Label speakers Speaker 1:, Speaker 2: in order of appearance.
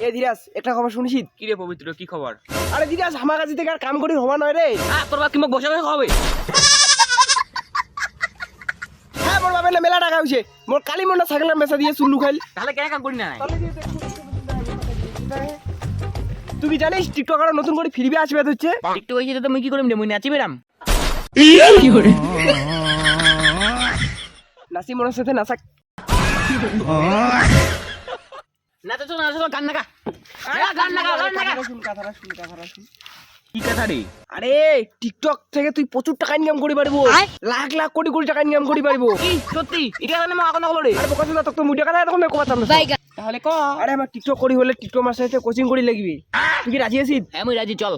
Speaker 1: এ ধীরাজ একটা খবর শুনিছিস?
Speaker 2: কি রে পবিত্র, কি খবর?
Speaker 1: আরে ধীরাজ আমার কাছে থেকে আর কাম করি হওয়া নয় রে।
Speaker 2: তোর বাপ কি মোক বসে বসে খাওয়াবে?
Speaker 1: হ্যাঁ মোর বাপের না মেলা টাকা হইছে, মোর কালি মন্ডা ছাগলের মেসা দিয়ে চুল্লু খাইল।
Speaker 2: তাহলে কেন কাম করি না?
Speaker 1: তুই কি জানিস টিকটকার নতুন করে ফিরবে আসবে হচ্ছে?
Speaker 2: টিকটক হইছে তো মুই কি করিম রে, মুই নাচি বেরাম।
Speaker 1: নাসি মোর সাথে নাচা।
Speaker 2: নাচো নাচো, গান নাগা। গান নাগা, গান নাগা।
Speaker 1: কথাটা শুন।
Speaker 2: কি কথা রে?
Speaker 1: আরে টিকটক থেকে তুই প্রচুর টাকা ইনকাম করি পারবো, লাখ লাখ কোটি কোটি টাকা ইনকাম করি পারবো।
Speaker 2: কি সত্যি? এটা জানে মা এখন হলো রে।
Speaker 1: আরে কথা না, তোকে তো মুই টাকা এরকম কবা চাম না।
Speaker 2: তাহলে ক।
Speaker 1: আরে আমার টিকটক করি হলে টিকটক মাস্টার সাথে কোচিং করি লাগবে, তুই কি রাজি আছিস?
Speaker 2: হ্যাঁ মুই রাজি, চল।